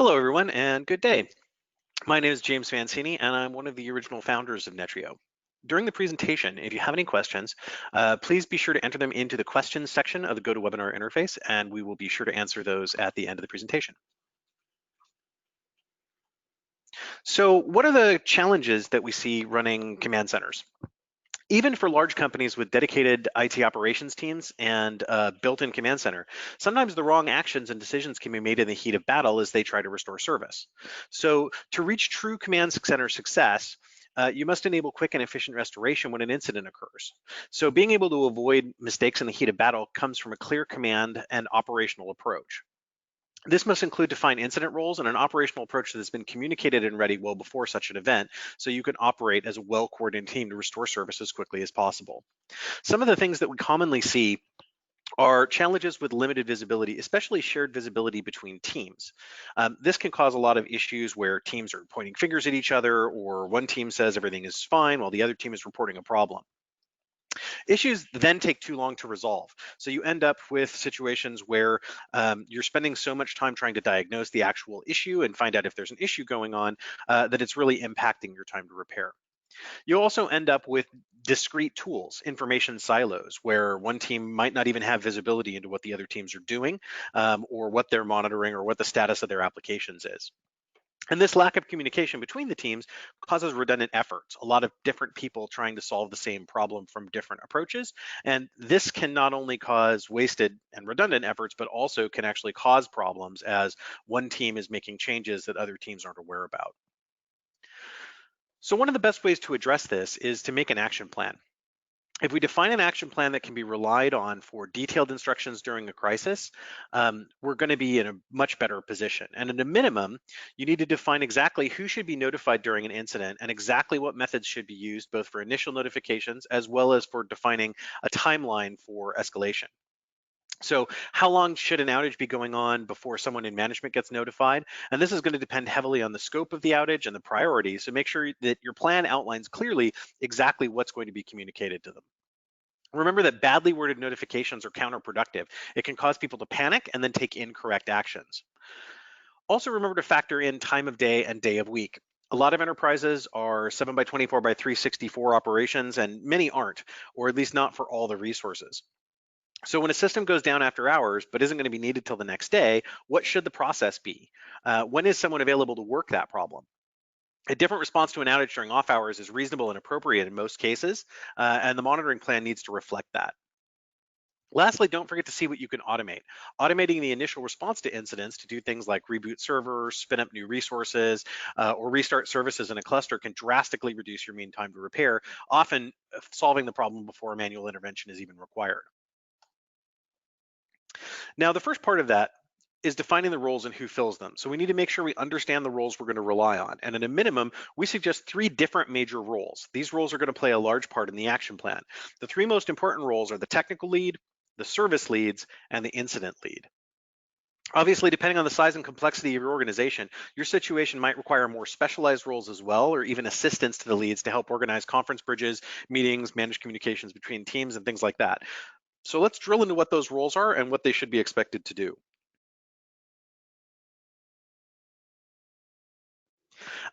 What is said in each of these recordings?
Hello, everyone, and good day. My name is James Mancini, and I'm one of the original founders of Netreo. During the presentation, if you have any questions, please be sure to enter them into the questions section of the GoToWebinar interface, and we will be sure to answer those at the end of the presentation. So what are the challenges that we see running command centers? Even for large companies with dedicated IT operations teams and built-in command center, sometimes the wrong actions and decisions can be made in the heat of battle as they try to restore service. So to reach true command center success, you must enable quick and efficient restoration when an incident occurs. So being able to avoid mistakes in the heat of battle comes from a clear command and operational approach. This must include defined incident roles and an operational approach that has been communicated and ready well before such an event, so you can operate as a well-coordinated team to restore service as quickly as possible. Some of the things that we commonly see are challenges with limited visibility, especially shared visibility between teams. This can cause a lot of issues where teams are pointing fingers at each other, or one team says everything is fine while the other team is reporting a problem. Issues then take too long to resolve. So you end up with situations where you're spending so much time trying to diagnose the actual issue and find out if there's an issue going on that it's really impacting your time to repair. You also end up with discrete tools, information silos, where one team might not even have visibility into what the other teams are doing or what they're monitoring or what the status of their applications is. And this lack of communication between the teams causes redundant efforts, a lot of different people trying to solve the same problem from different approaches. And this can not only cause wasted and redundant efforts, but also can actually cause problems as one team is making changes that other teams aren't aware about. So one of the best ways to address this is to make an action plan. If we define an action plan that can be relied on for detailed instructions during a crisis, we're going to be in a much better position. And at a minimum, you need to define exactly who should be notified during an incident and exactly what methods should be used, both for initial notifications as well as for defining a timeline for escalation. So how long should an outage be going on before someone in management gets notified? And this is going to depend heavily on the scope of the outage and the priority. So make sure that your plan outlines clearly exactly what's going to be communicated to them. Remember that badly worded notifications are counterproductive. It can cause people to panic and then take incorrect actions. Also remember to factor in time of day and day of week. A lot of enterprises are 7 by 24 by 364 operations and many aren't, or at least not for all the resources. So when a system goes down after hours but isn't going to be needed till the next day, what should the process be? When is someone available to work that problem? A different response to an outage during off hours is reasonable and appropriate in most cases, and the monitoring plan needs to reflect that. Lastly, don't forget to see what you can automate. Automating the initial response to incidents to do things like reboot servers, spin up new resources, or restart services in a cluster can drastically reduce your mean time to repair, often solving the problem before a manual intervention is even required. Now, the first part of that is defining the roles and who fills them. So we need to make sure we understand the roles we're going to rely on. And at a minimum, we suggest 3 different major roles. These roles are going to play a large part in the action plan. The 3 most important roles are the technical lead, the service leads, and the incident lead. Obviously, depending on the size and complexity of your organization, your situation might require more specialized roles as well, or even assistance to the leads to help organize conference bridges, meetings, manage communications between teams, and things like that. So let's drill into what those roles are and what they should be expected to do.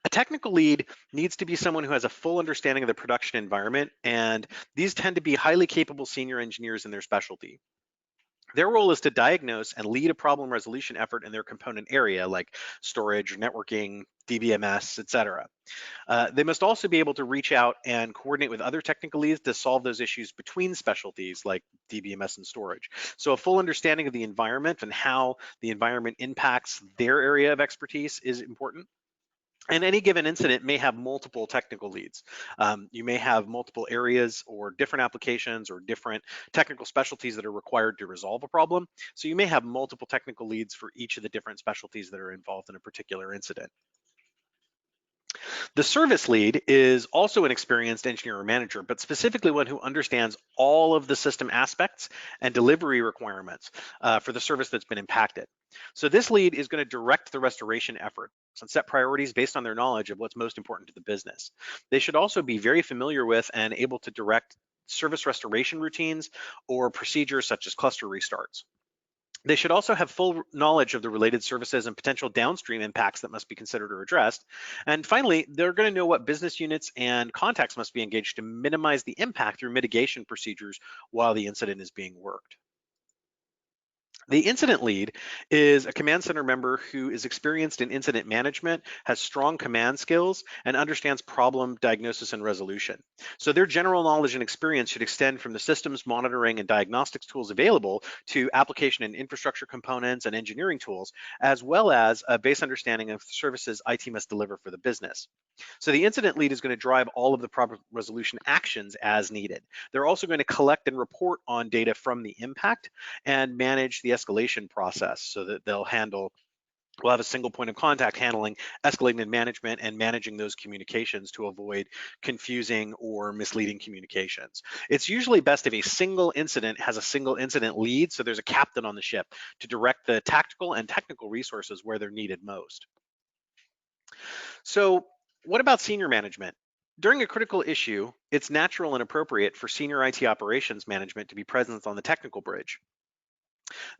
A technical lead needs to be someone who has a full understanding of the production environment, and these tend to be highly capable senior engineers in their specialty. Their role is to diagnose and lead a problem resolution effort in their component area, like storage, networking, DBMS, etc. They must also be able to reach out and coordinate with other technical leads to solve those issues between specialties like DBMS and storage. So a full understanding of the environment and how the environment impacts their area of expertise is important. And any given incident may have multiple technical leads. You may have multiple areas or different applications or different technical specialties that are required to resolve a problem. So you may have multiple technical leads for each of the different specialties that are involved in a particular incident. The service lead is also an experienced engineer or manager, but specifically one who understands all of the system aspects and delivery requirements for the service that's been impacted. So this lead is going to direct the restoration effort and set priorities based on their knowledge of what's most important to the business. They should also be very familiar with and able to direct service restoration routines or procedures such as cluster restarts. They should also have full knowledge of the related services and potential downstream impacts that must be considered or addressed. And finally, they're going to know what business units and contacts must be engaged to minimize the impact through mitigation procedures while the incident is being worked. The incident lead is a command center member who is experienced in incident management, has strong command skills, and understands problem diagnosis and resolution. So their general knowledge and experience should extend from the systems monitoring and diagnostics tools available to application and infrastructure components and engineering tools, as well as a base understanding of services IT must deliver for the business. So the incident lead is going to drive all of the problem resolution actions as needed. They're also going to collect and report on data from the impact and manage the escalation process so that we'll have a single point of contact handling escalating management and managing those communications to avoid confusing or misleading communications. It's usually best if a single incident has a single incident lead, so there's a captain on the ship to direct the tactical and technical resources where they're needed most. So what about senior management? During a critical issue, it's natural and appropriate for senior IT operations management to be present on the technical bridge.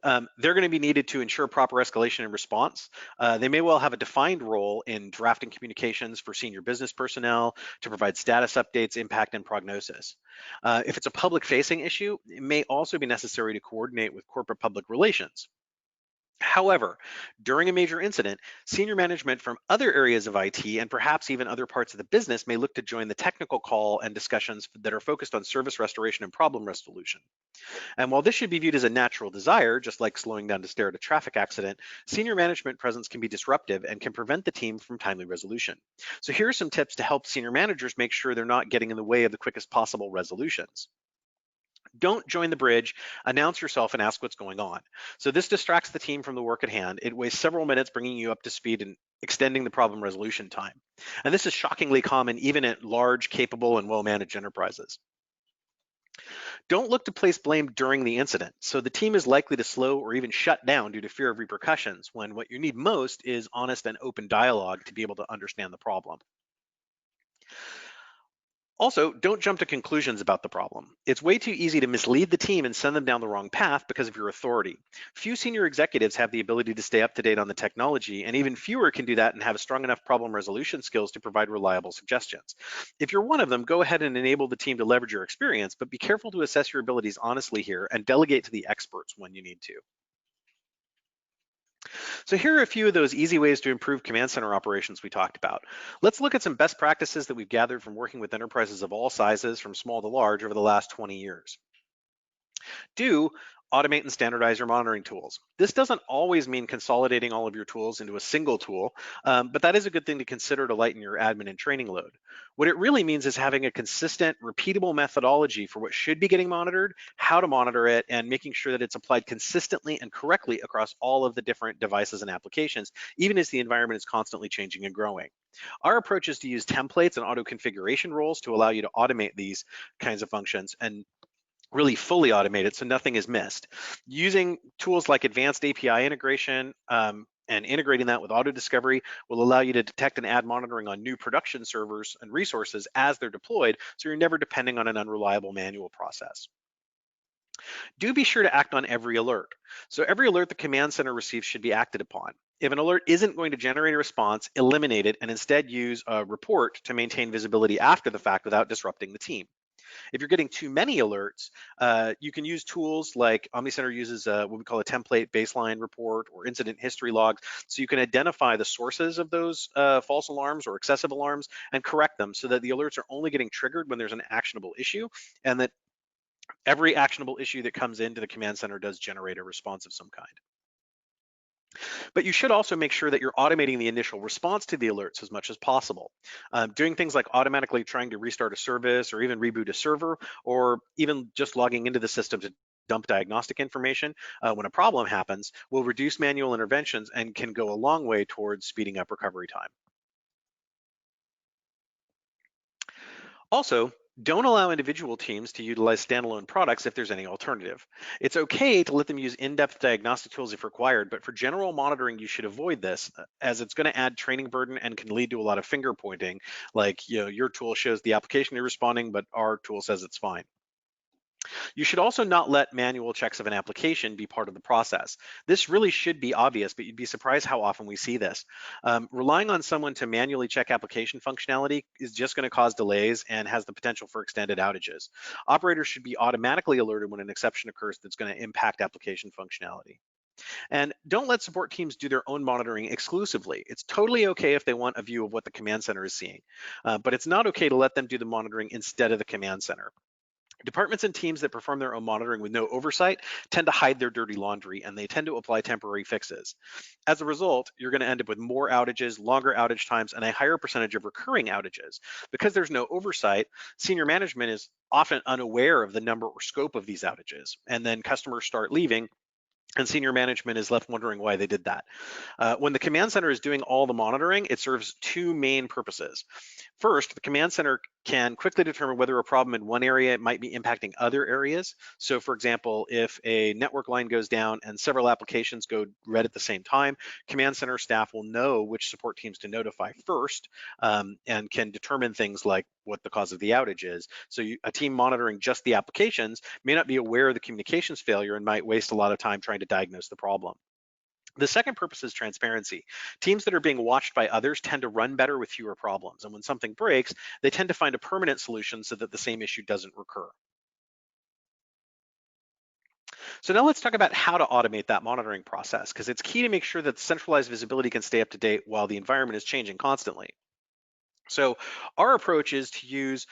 They're going to be needed to ensure proper escalation and response. They may well have a defined role in drafting communications for senior business personnel to provide status updates, impact, and prognosis. If it's a public-facing issue, it may also be necessary to coordinate with corporate public relations. However, during a major incident, senior management from other areas of IT and perhaps even other parts of the business may look to join the technical call and discussions that are focused on service restoration and problem resolution. And while this should be viewed as a natural desire, just like slowing down to stare at a traffic accident, senior management presence can be disruptive and can prevent the team from timely resolution. So here are some tips to help senior managers make sure they're not getting in the way of the quickest possible resolutions. Don't join the bridge, announce yourself and ask what's going on. So this distracts the team from the work at hand. It wastes several minutes bringing you up to speed and extending the problem resolution time. And this is shockingly common even at large, capable, and well-managed enterprises. Don't look to place blame during the incident. So the team is likely to slow or even shut down due to fear of repercussions, when what you need most is honest and open dialogue to be able to understand the problem. Also, don't jump to conclusions about the problem. It's way too easy to mislead the team and send them down the wrong path because of your authority. Few senior executives have the ability to stay up to date on the technology, and even fewer can do that and have strong enough problem resolution skills to provide reliable suggestions. If you're one of them, go ahead and enable the team to leverage your experience, but be careful to assess your abilities honestly here and delegate to the experts when you need to. So here are a few of those easy ways to improve command center operations we talked about. Let's look at some best practices that we've gathered from working with enterprises of all sizes, from small to large, over the last 20 years. Do automate and standardize your monitoring tools. This doesn't always mean consolidating all of your tools into a single tool, but that is a good thing to consider to lighten your admin and training load. What it really means is having a consistent, repeatable methodology for what should be getting monitored, how to monitor it, and making sure that it's applied consistently and correctly across all of the different devices and applications, even as the environment is constantly changing and growing. Our approach is to use templates and auto configuration roles to allow you to automate these kinds of functions and really fully automated so nothing is missed. Using tools like advanced API integration and integrating that with auto discovery will allow you to detect and add monitoring on new production servers and resources as they're deployed, so you're never depending on an unreliable manual process. Do be sure to act on every alert. So every alert the command center receives should be acted upon. If an alert isn't going to generate a response, eliminate it and instead use a report to maintain visibility after the fact without disrupting the team. If you're getting too many alerts, you can use tools like OmniCenter uses what we call a template baseline report or incident history logs. So you can identify the sources of those false alarms or excessive alarms and correct them so that the alerts are only getting triggered when there's an actionable issue, and that every actionable issue that comes into the command center does generate a response of some kind. But you should also make sure that you're automating the initial response to the alerts as much as possible. Doing things like automatically trying to restart a service or even reboot a server, or even just logging into the system to dump diagnostic information when a problem happens will reduce manual interventions and can go a long way towards speeding up recovery time. Also, don't allow individual teams to utilize standalone products if there's any alternative. It's okay to let them use in-depth diagnostic tools if required, but for general monitoring, you should avoid this as it's going to add training burden and can lead to a lot of finger pointing, like your tool shows the application you're responding, but our tool says it's fine. You should also not let manual checks of an application be part of the process. This really should be obvious, but you'd be surprised how often we see this. Relying on someone to manually check application functionality is just going to cause delays and has the potential for extended outages. Operators should be automatically alerted when an exception occurs that's going to impact application functionality. And don't let support teams do their own monitoring exclusively. It's totally okay if they want a view of what the command center is seeing, but it's not okay to let them do the monitoring instead of the command center. Departments and teams that perform their own monitoring with no oversight tend to hide their dirty laundry, and they tend to apply temporary fixes. As a result, you're going to end up with more outages, longer outage times, and a higher percentage of recurring outages. Because there's no oversight, senior management is often unaware of the number or scope of these outages, and then customers start leaving, and senior management is left wondering why they did that. When the command center is doing all the monitoring, it serves two main purposes. First, the command center can quickly determine whether a problem in one area might be impacting other areas. So for example, if a network line goes down and several applications go red at the same time, command center staff will know which support teams to notify first, and can determine things like what the cause of the outage is. So a team monitoring just the applications may not be aware of the communications failure and might waste a lot of time trying to diagnose the problem. The second purpose is transparency. Teams that are being watched by others tend to run better with fewer problems. And when something breaks, they tend to find a permanent solution so that the same issue doesn't recur. So now let's talk about how to automate that monitoring process, because it's key to make sure that centralized visibility can stay up to date while the environment is changing constantly. So our approach is to use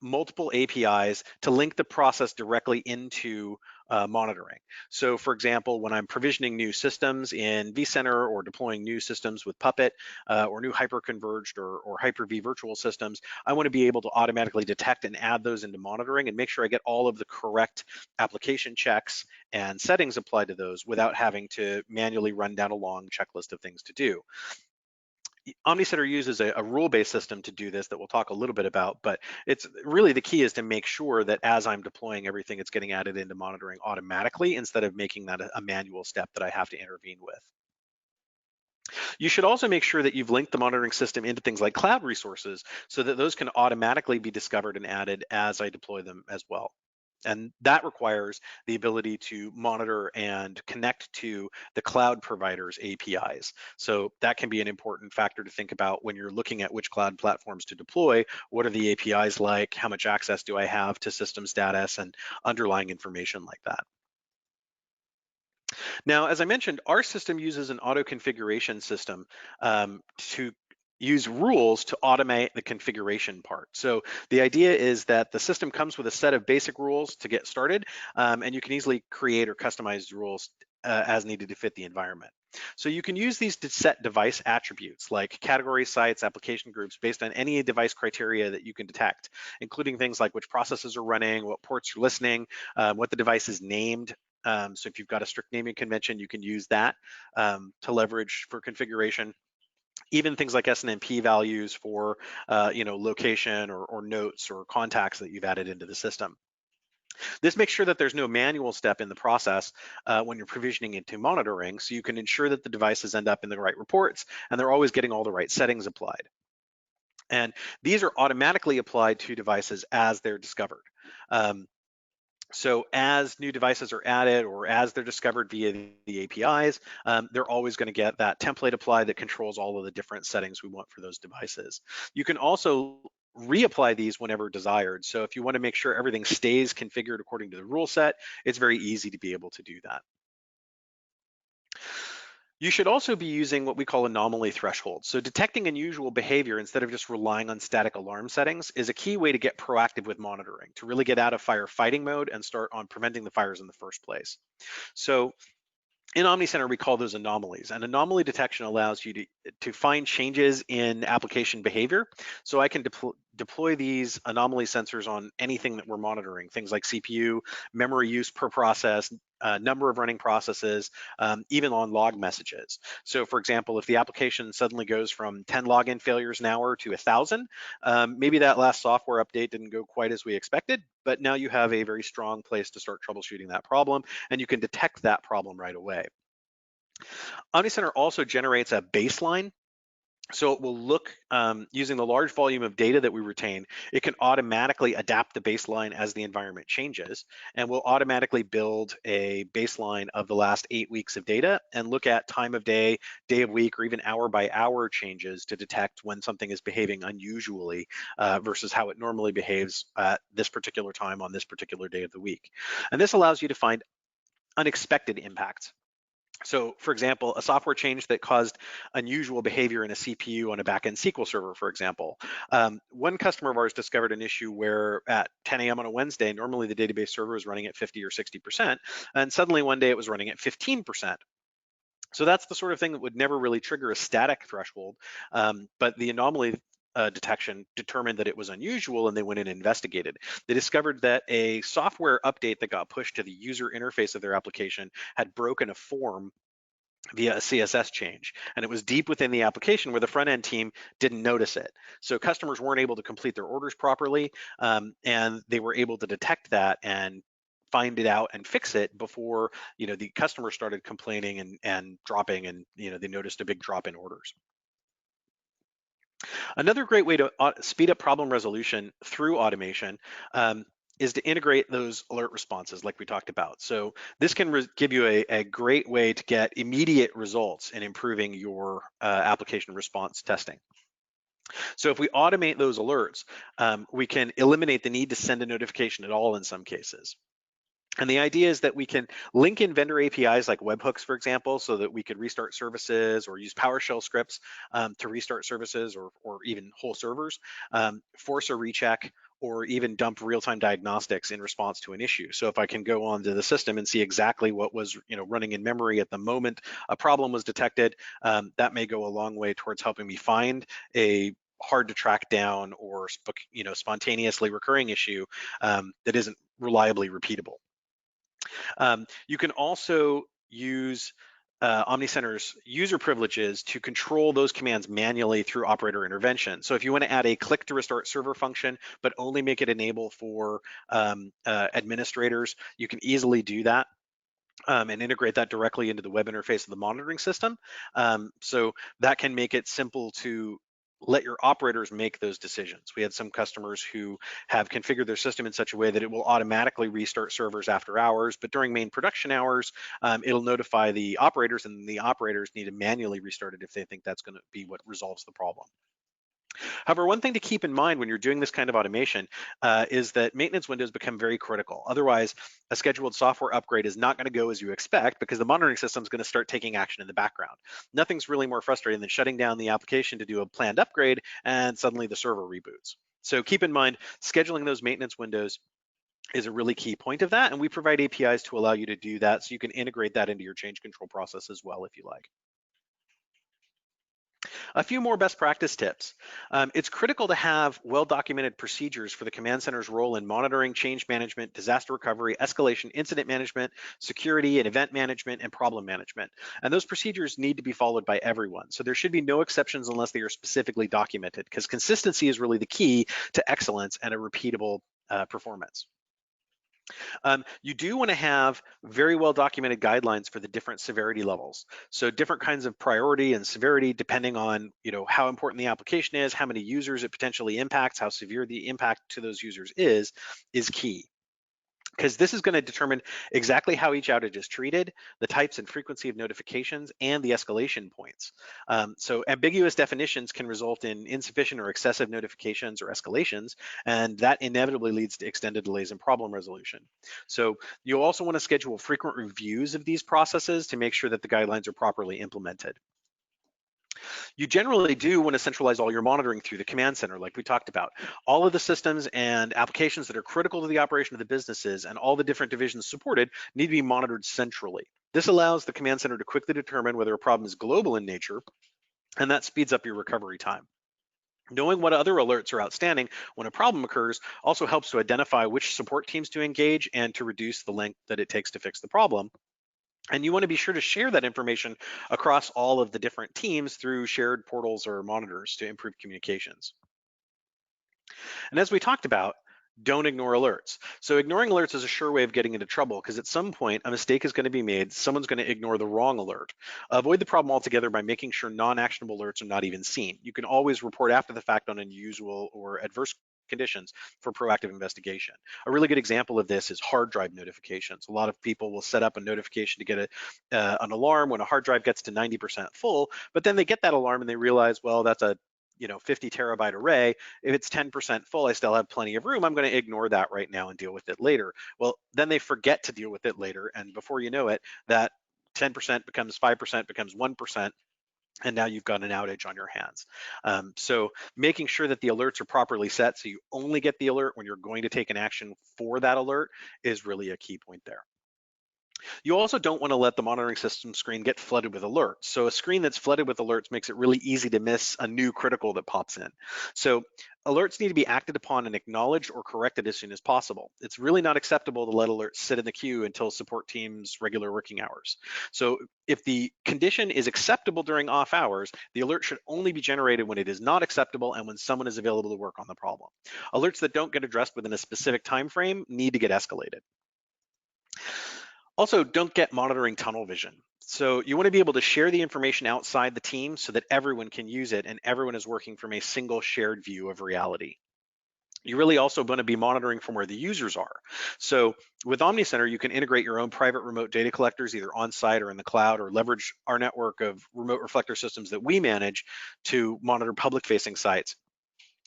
multiple APIs to link the process directly into monitoring. So for example, when I'm provisioning new systems in vCenter or deploying new systems with Puppet or new hyperconverged or Hyper-V virtual systems, I want to be able to automatically detect and add those into monitoring and make sure I get all of the correct application checks and settings applied to those without having to manually run down a long checklist of things to do. OmniCenter uses a rule-based system to do this that we'll talk a little bit about, but it's really the key is to make sure that as I'm deploying everything, it's getting added into monitoring automatically instead of making that a manual step that I have to intervene with. You should also make sure that you've linked the monitoring system into things like cloud resources so that those can automatically be discovered and added as I deploy them as well. And that requires the ability to monitor and connect to the cloud providers' APIs. So that can be an important factor to think about when you're looking at which cloud platforms to deploy. What are the APIs like? How much access do I have to system status and underlying information like that? Now, as I mentioned, our system uses an auto configuration system to use rules to automate the configuration part. So the idea is that the system comes with a set of basic rules to get started, and you can easily create or customize rules as needed to fit the environment. So you can use these to set device attributes like category sites, application groups based on any device criteria that you can detect, including things like which processes are running, what ports are listening, what the device is named. So if you've got a strict naming convention, you can use that to leverage for configuration. Even things like SNMP values for location or notes or contacts that you've added into the system. This makes sure that there's no manual step in the process when you're provisioning into monitoring, so you can ensure that the devices end up in the right reports and they're always getting all the right settings applied. And these are automatically applied to devices as they're discovered. So as new devices are added or as they're discovered via the APIs, they're always going to get that template applied that controls all of the different settings we want for those devices. You can also reapply these whenever desired. So if you want to make sure everything stays configured according to the rule set, it's very easy to be able to do that. You should also be using what we call anomaly thresholds. So detecting unusual behavior instead of just relying on static alarm settings is a key way to get proactive with monitoring, to really get out of firefighting mode and start on preventing the fires in the first place. So in OmniCenter, we call those anomalies, and anomaly detection allows you to find changes in application behavior. So I can deploy these anomaly sensors on anything that we're monitoring, things like CPU, memory use per process, number of running processes, even on log messages. So for example, if the application suddenly goes from 10 login failures an hour to 1,000, maybe that last software update didn't go quite as we expected, but now you have a very strong place to start troubleshooting that problem, and you can detect that problem right away. OmniCenter also generates a baseline So it will look, using the large volume of data that we retain, it can automatically adapt the baseline as the environment changes, and will automatically build a baseline of the last 8 weeks of data and look at time of day, day of week, or even hour by hour changes to detect when something is behaving unusually versus how it normally behaves at this particular time on this particular day of the week. And this allows you to find unexpected impacts. So for example, a software change that caused unusual behavior in a CPU on a backend SQL server, for example. One customer of ours discovered an issue where at 10 a.m. on a Wednesday, normally the database server is running at 50 or 60%, and suddenly one day it was running at 15%. So that's the sort of thing that would never really trigger a static threshold, but the anomaly detection determined that it was unusual, and they went in and investigated. They discovered that a software update that got pushed to the user interface of their application had broken a form via a CSS change. And it was deep within the application where the front end team didn't notice it. So customers weren't able to complete their orders properly, and they were able to detect that and find it out and fix it before the customer started complaining and dropping, and they noticed a big drop in orders. Another great way to speed up problem resolution through automation is to integrate those alert responses like we talked about. So this can give you a great way to get immediate results in improving your application response testing. So if we automate those alerts, we can eliminate the need to send a notification at all in some cases. And the idea is that we can link in vendor APIs like webhooks, for example, so that we could restart services or use PowerShell scripts to restart services or even whole servers, force a recheck, or even dump real-time diagnostics in response to an issue. So if I can go onto the system and see exactly what was running in memory at the moment a problem was detected, that may go a long way towards helping me find a hard to track down or spontaneously recurring issue that isn't reliably repeatable. You can also use OmniCenter's user privileges to control those commands manually through operator intervention. So if you want to add a click to restart server function, but only make it enable for administrators, you can easily do that. And integrate that directly into the web interface of the monitoring system. So that can make it simple to let your operators make those decisions. We had some customers who have configured their system in such a way that it will automatically restart servers after hours, but during main production hours, it'll notify the operators, and the operators need to manually restart it if they think that's going to be what resolves the problem. However, one thing to keep in mind when you're doing this kind of automation is that maintenance windows become very critical. Otherwise, a scheduled software upgrade is not going to go as you expect because the monitoring system is going to start taking action in the background. Nothing's really more frustrating than shutting down the application to do a planned upgrade and suddenly the server reboots. So keep in mind, scheduling those maintenance windows is a really key point of that, and we provide APIs to allow you to do that, so you can integrate that into your change control process as well if you like. A few more best practice tips. It's critical to have well-documented procedures for the command center's role in monitoring, change management, disaster recovery, escalation, incident management, security and event management, and problem management. And those procedures need to be followed by everyone. So there should be no exceptions unless they are specifically documented, because consistency is really the key to excellence and a repeatable performance. You do want to have very well documented guidelines for the different severity levels. So different kinds of priority and severity depending on how important the application is, how many users it potentially impacts, how severe the impact to those users is key. Because this is going to determine exactly how each outage is treated, the types and frequency of notifications, and the escalation points. So ambiguous definitions can result in insufficient or excessive notifications or escalations, and that inevitably leads to extended delays in problem resolution. So you'll also want to schedule frequent reviews of these processes to make sure that the guidelines are properly implemented. You generally do want to centralize all your monitoring through the command center, like we talked about. All of the systems and applications that are critical to the operation of the businesses and all the different divisions supported need to be monitored centrally. This allows the command center to quickly determine whether a problem is global in nature, and that speeds up your recovery time. Knowing what other alerts are outstanding when a problem occurs also helps to identify which support teams to engage and to reduce the length that it takes to fix the problem. And you want to be sure to share that information across all of the different teams through shared portals or monitors to improve communications. And as we talked about, Don't ignore alerts. So ignoring alerts is a sure way of getting into trouble because at some point a mistake is going to be made. Someone's going to ignore the wrong alert. Avoid the problem altogether by making sure non-actionable alerts are not even seen. You can always report after the fact on unusual or adverse conditions for proactive investigation. A really good example of this is hard drive notifications. A lot of people will set up a notification to get an alarm when a hard drive gets to 90% full, but then they get that alarm and they realize, well, that's a 50 terabyte array. If it's 10% full, I still have plenty of room. I'm going to ignore that right now and deal with it later. Well, then they forget to deal with it later. And before you know it, that 10% becomes 5%, becomes 1%. And now you've got an outage on your hands. So making sure that the alerts are properly set so you only get the alert when you're going to take an action for that alert is really a key point there. You also don't want to let the monitoring system screen get flooded with alerts. So a screen that's flooded with alerts makes it really easy to miss a new critical that pops in. So alerts need to be acted upon and acknowledged or corrected as soon as possible. It's really not acceptable to let alerts sit in the queue until support team's regular working hours. So if the condition is acceptable during off hours, the alert should only be generated when it is not acceptable and when someone is available to work on the problem. Alerts that don't get addressed within a specific time frame need to get escalated. Also, don't get monitoring tunnel vision. So you want to be able to share the information outside the team so that everyone can use it and everyone is working from a single shared view of reality. You really also want to be monitoring from where the users are. So with OmniCenter, you can integrate your own private remote data collectors either on site or in the cloud, or leverage our network of remote reflector systems that we manage to monitor public facing sites,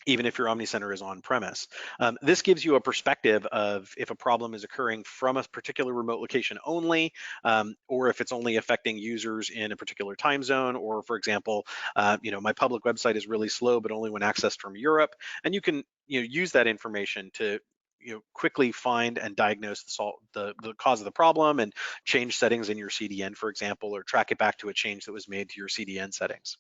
even if your OmniCenter is on premise. This gives you a perspective of if a problem is occurring from a particular remote location only, or if it's only affecting users in a particular time zone, or for example, my public website is really slow, but only when accessed from Europe. And you can use that information to quickly find and diagnose the cause of the problem and change settings in your CDN, for example, or track it back to a change that was made to your CDN settings.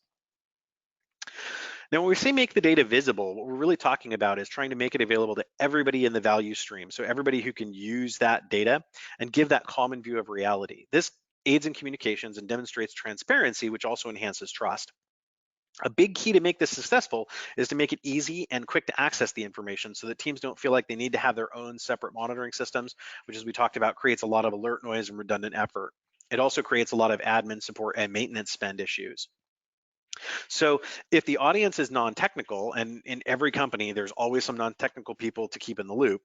Now, when we say make the data visible, what we're really talking about is trying to make it available to everybody in the value stream. So everybody who can use that data and give that common view of reality. This aids in communications and demonstrates transparency, which also enhances trust. A big key to make this successful is to make it easy and quick to access the information so that teams don't feel like they need to have their own separate monitoring systems, which, as we talked about, creates a lot of alert noise and redundant effort. It also creates a lot of admin support and maintenance spend issues. So if the audience is non-technical, and in every company, there's always some non-technical people to keep in the loop,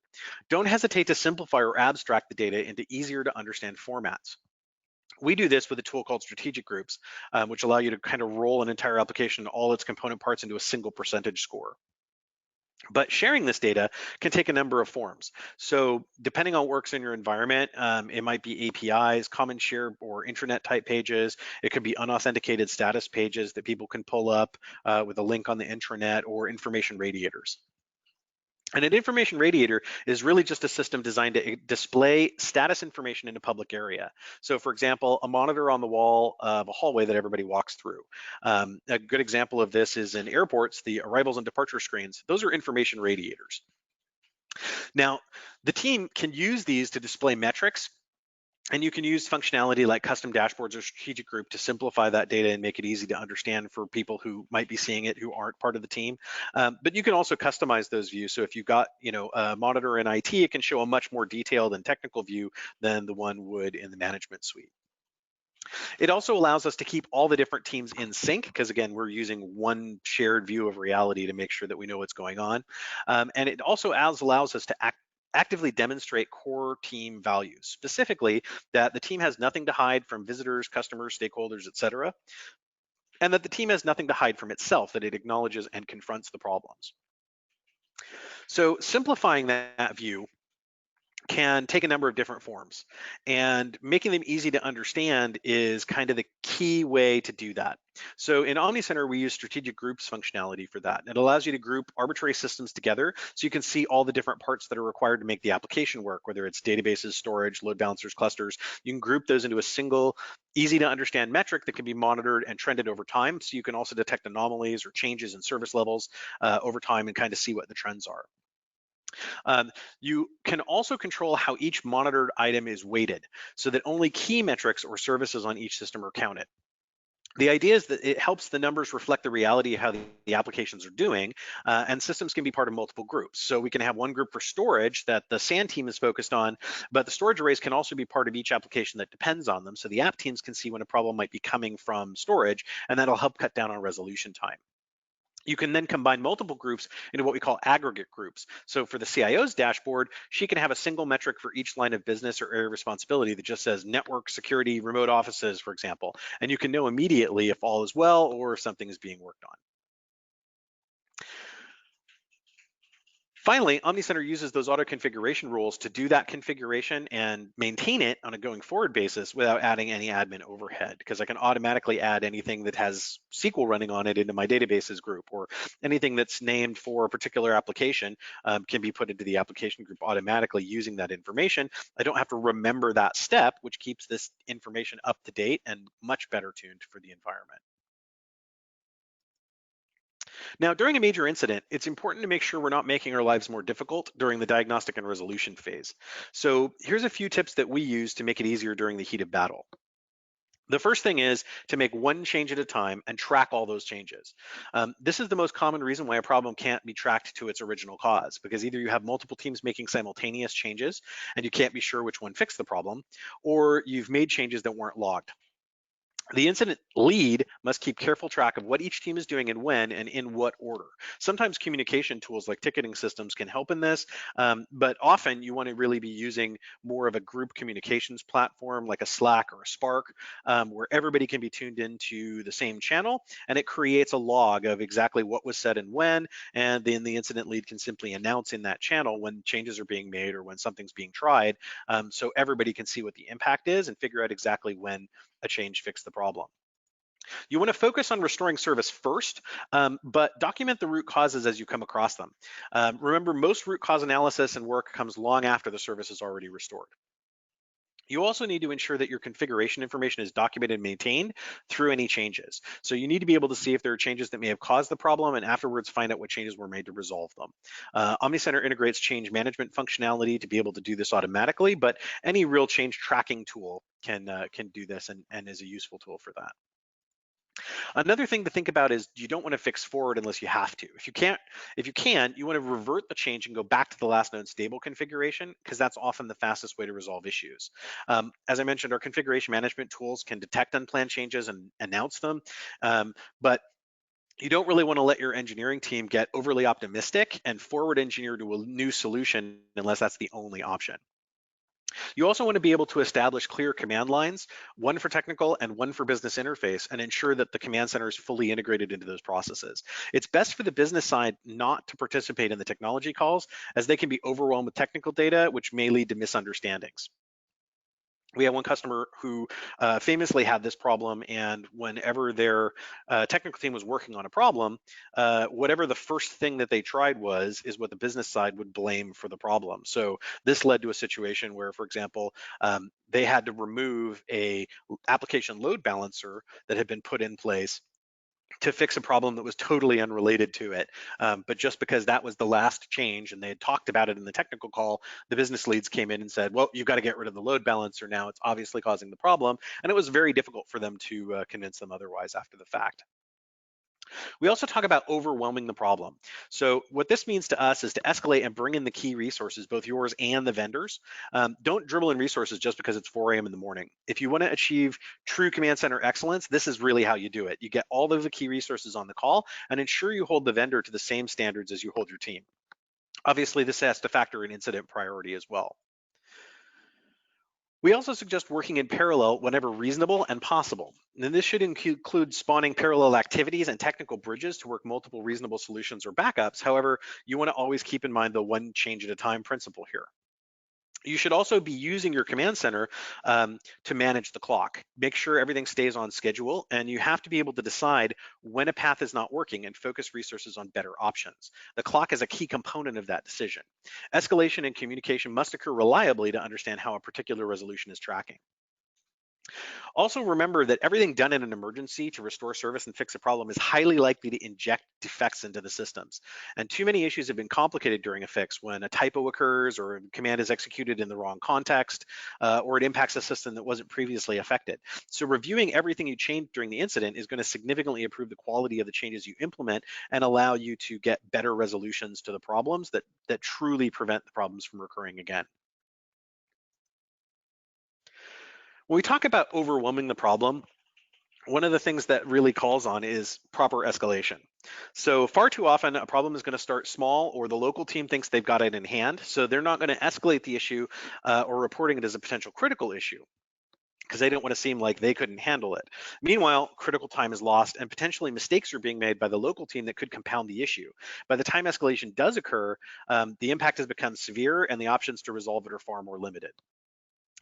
don't hesitate to simplify or abstract the data into easier to understand formats. We do this with a tool called strategic groups, which allow you to kind of roll an entire application, all its component parts into a single percentage score. But sharing this data can take a number of forms. So depending on what works in your environment, it might be APIs, common share or intranet type pages. It could be unauthenticated status pages that people can pull up with a link on the intranet, or information radiators. And an information radiator is really just a system designed to display status information in a public area. So for example, a monitor on the wall of a hallway that everybody walks through. A good example of this is in airports, the arrivals and departure screens. Those are information radiators. Now, the team can use these to display metrics, and you can use functionality like custom dashboards or strategic group to simplify that data and make it easy to understand for people who might be seeing it who aren't part of the team. But you can also customize those views. So if you've got a monitor in IT, it can show a much more detailed and technical view than the one would in the management suite. It also allows us to keep all the different teams in sync because, again, we're using one shared view of reality to make sure that we know what's going on. And it also allows us to actively demonstrate core team values, specifically that the team has nothing to hide from visitors, customers, stakeholders, et cetera, and that the team has nothing to hide from itself, that it acknowledges and confronts the problems. So simplifying that view can take a number of different forms, and making them easy to understand is kind of the key way to do that. So in OmniCenter, we use strategic groups functionality for that. It allows you to group arbitrary systems together so you can see all the different parts that are required to make the application work, whether it's databases, storage, load balancers, clusters. You can group those into a single, easy to understand metric that can be monitored and trended over time. So you can also detect anomalies or changes in service levels over time and kind of see what the trends are. You can also control how each monitored item is weighted so that only key metrics or services on each system are counted. The idea is that it helps the numbers reflect the reality of how the applications are doing, and systems can be part of multiple groups. So we can have one group for storage that the SAN team is focused on, but the storage arrays can also be part of each application that depends on them. So the app teams can see when a problem might be coming from storage, and that'll help cut down on resolution time. You can then combine multiple groups into what we call aggregate groups. So for the CIO's dashboard, she can have a single metric for each line of business or area of responsibility that just says network, security, remote offices, for example. And you can know immediately if all is well or if something is being worked on. Finally, OmniCenter uses those auto configuration rules to do that configuration and maintain it on a going forward basis without adding any admin overhead, because I can automatically add anything that has SQL running on it into my databases group, or anything that's named for a particular application can be put into the application group automatically using that information. I don't have to remember that step, which keeps this information up to date and much better tuned for the environment. Now, during a major incident, it's important to make sure we're not making our lives more difficult during the diagnostic and resolution phase. So here's a few tips that we use to make it easier during the heat of battle. The first thing is to make one change at a time and track all those changes. This is the most common reason why a problem can't be tracked to its original cause, because either you have multiple teams making simultaneous changes and you can't be sure which one fixed the problem, or you've made changes that weren't logged. The incident lead must keep careful track of what each team is doing and when and in what order. Sometimes communication tools like ticketing systems can help in this, but often you want to really be using more of a group communications platform like a Slack or a Spark, where everybody can be tuned into the same channel, and it creates a log of exactly what was said and when, and then the incident lead can simply announce in that channel when changes are being made or when something's being tried, so everybody can see what the impact is and figure out exactly when a change fixed the problem. You want to focus on restoring service first, but document the root causes as you come across them. Remember, most root cause analysis and work comes long after the service is already restored. You also need to ensure that your configuration information is documented and maintained through any changes. So you need to be able to see if there are changes that may have caused the problem and afterwards find out what changes were made to resolve them. OmniCenter integrates change management functionality to be able to do this automatically, but any real change tracking tool can do this and is a useful tool for that. Another thing to think about is you don't want to fix forward unless you have to. If you can, you want to revert the change and go back to the last known stable configuration, because that's often the fastest way to resolve issues. As I mentioned, our configuration management tools can detect unplanned changes and announce them, but you don't really want to let your engineering team get overly optimistic and forward engineer to a new solution unless that's the only option. You also want to be able to establish clear command lines, one for technical and one for business interface, and ensure that the command center is fully integrated into those processes. It's best for the business side not to participate in the technology calls, as they can be overwhelmed with technical data, which may lead to misunderstandings. We had one customer who famously had this problem, and whenever their technical team was working on a problem, whatever the first thing that they tried was is what the business side would blame for the problem. So this led to a situation where, for example, they had to remove a application load balancer that had been put in place to fix a problem that was totally unrelated to it. But just because that was the last change and they had talked about it in the technical call, the business leads came in and said, well, you've got to get rid of the load balancer now. It's obviously causing the problem. And it was very difficult for them to convince them otherwise after the fact. We also talk about overwhelming the problem. So what this means to us is to escalate and bring in the key resources, both yours and the vendors. Don't dribble in resources just because it's 4 a.m. in the morning. If you want to achieve true command center excellence, this is really how you do it. You get all of the key resources on the call and ensure you hold the vendor to the same standards as you hold your team. Obviously, this has to factor in incident priority as well. We also suggest working in parallel whenever reasonable and possible. And this should include spawning parallel activities and technical bridges to work multiple reasonable solutions or backups. However, you want to always keep in mind the one change at a time principle here. You should also be using your command center to manage the clock. Make sure everything stays on schedule, and you have to be able to decide when a path is not working and focus resources on better options. The clock is a key component of that decision. Escalation and communication must occur reliably to understand how a particular resolution is tracking. Also, remember that everything done in an emergency to restore service and fix a problem is highly likely to inject defects into the systems. And too many issues have been complicated during a fix when a typo occurs or a command is executed in the wrong context, or it impacts a system that wasn't previously affected. So reviewing everything you changed during the incident is going to significantly improve the quality of the changes you implement and allow you to get better resolutions to the problems that truly prevent the problems from recurring again. When we talk about overwhelming the problem, one of the things that really calls on is proper escalation. So far too often, a problem is going to start small, or the local team thinks they've got it in hand. So they're not going to escalate the issue or reporting it as a potential critical issue because they don't want to seem like they couldn't handle it. Meanwhile, critical time is lost and potentially mistakes are being made by the local team that could compound the issue. By the time escalation does occur, the impact has become severe and the options to resolve it are far more limited.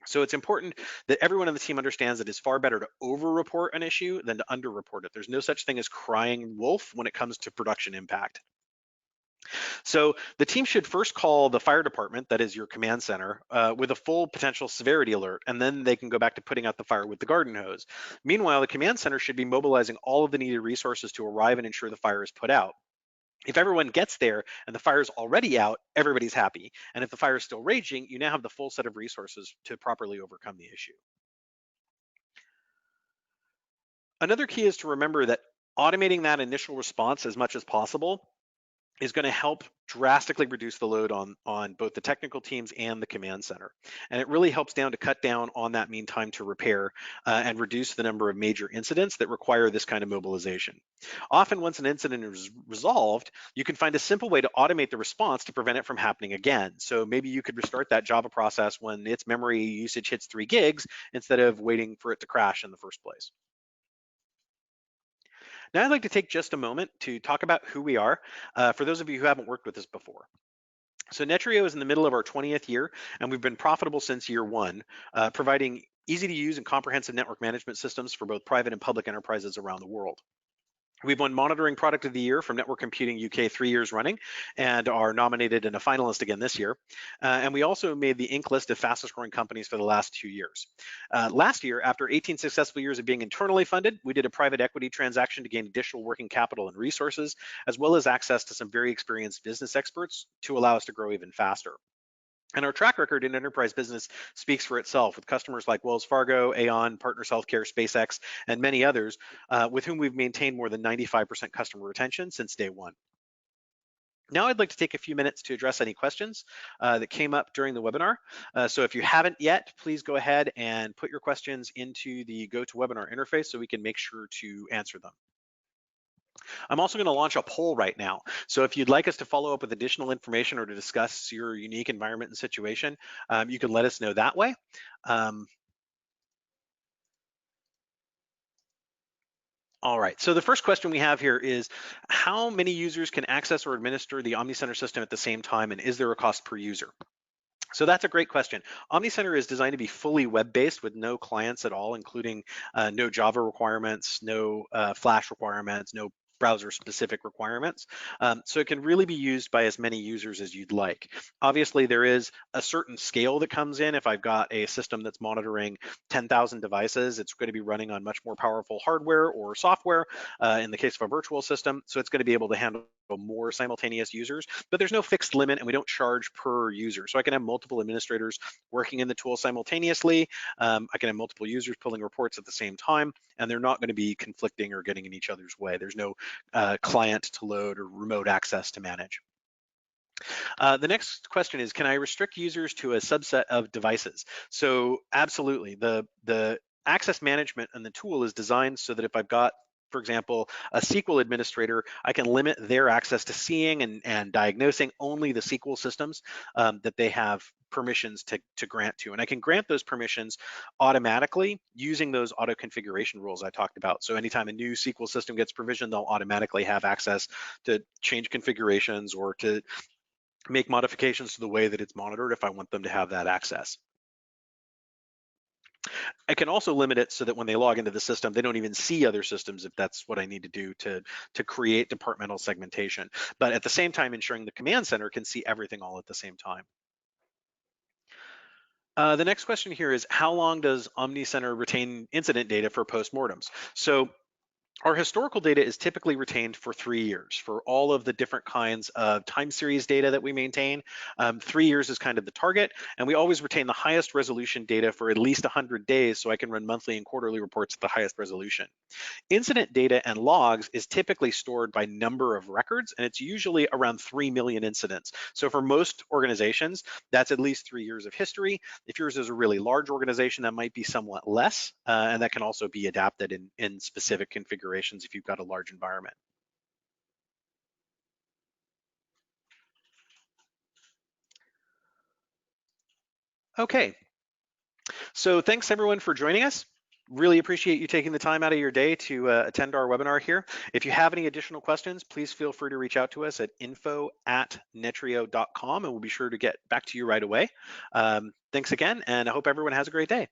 So it's important that everyone on the team understands that it's far better to over-report an issue than to under-report it. There's no such thing as crying wolf when it comes to production impact. So the team should first call the fire department, that is your command center, with a full potential severity alert, and then they can go back to putting out the fire with the garden hose. Meanwhile, the command center should be mobilizing all of the needed resources to arrive and ensure the fire is put out. If everyone gets there and the fire's already out, everybody's happy. And if the fire is still raging, you now have the full set of resources to properly overcome the issue. Another key is to remember that automating that initial response as much as possible is going to help drastically reduce the load on both the technical teams and the command center. And it really helps to cut down on that mean time to repair and reduce the number of major incidents that require this kind of mobilization. Often once an incident is resolved, you can find a simple way to automate the response to prevent it from happening again. So maybe you could restart that Java process when its memory usage hits 3 gigs instead of waiting for it to crash in the first place. Now I'd like to take just a moment to talk about who we are for those of you who haven't worked with us before. So Netreo is in the middle of our 20th year, and we've been profitable since year one, providing easy to use and comprehensive network management systems for both private and public enterprises around the world. We've won Monitoring Product of the Year from Network Computing UK 3 years running and are nominated and a finalist again this year. And we also made the Inc. list of fastest growing companies for the last 2 years. Last year, after 18 successful years of being internally funded, we did a private equity transaction to gain additional working capital and resources, as well as access to some very experienced business experts to allow us to grow even faster. And our track record in enterprise business speaks for itself with customers like Wells Fargo, Aon, Partners Healthcare, SpaceX, and many others with whom we've maintained more than 95% customer retention since day one. Now I'd like to take a few minutes to address any questions that came up during the webinar. So if you haven't yet, please go ahead and put your questions into the GoToWebinar interface so we can make sure to answer them. I'm also going to launch a poll right now. So if you'd like us to follow up with additional information or to discuss your unique environment and situation, you can let us know that way. All right, so the first question we have here is, how many users can access or administer the OmniCenter system at the same time, and is there a cost per user? So that's a great question. OmniCenter is designed to be fully web-based with no clients at all, including no Java requirements, no Flash requirements, no browser-specific requirements. So it can really be used by as many users as you'd like. Obviously, there is a certain scale that comes in. If I've got a system that's monitoring 10,000 devices, it's going to be running on much more powerful hardware or software in the case of a virtual system. So it's going to be able to handle more simultaneous users, but there's no fixed limit and we don't charge per user. So I can have multiple administrators working in the tool simultaneously. I can have multiple users pulling reports at the same time, and they're not going to be conflicting or getting in each other's way. There's no client to load or remote access to manage. The next question is, can I restrict users to a subset of devices? So absolutely, the access management and the tool is designed so that if I've got, for example, a SQL administrator, I can limit their access to seeing and diagnosing only the SQL systems that they have permissions to grant to. And I can grant those permissions automatically using those auto configuration rules I talked about. So anytime a new SQL system gets provisioned, they'll automatically have access to change configurations or to make modifications to the way that it's monitored if I want them to have that access. I can also limit it so that when they log into the system, they don't even see other systems if that's what I need to do to create departmental segmentation. But at the same time, ensuring the command center can see everything all at the same time. The next question here is, how long does OmniCenter retain incident data for postmortems? So our historical data is typically retained for 3 years for all of the different kinds of time series data that we maintain. 3 years is kind of the target, and we always retain the highest resolution data for at least 100 days, so I can run monthly and quarterly reports at the highest resolution. Incident data and logs is typically stored by number of records, and it's usually around 3 million incidents. So for most organizations, that's at least 3 years of history. If yours is a really large organization, that might be somewhat less, and that can also be adapted in specific configurations if you've got a large environment. Okay, so thanks everyone for joining us. Really appreciate you taking the time out of your day to attend our webinar here. If you have any additional questions, please feel free to reach out to us at info@netreo.com, and we'll be sure to get back to you right away. Thanks again, and I hope everyone has a great day.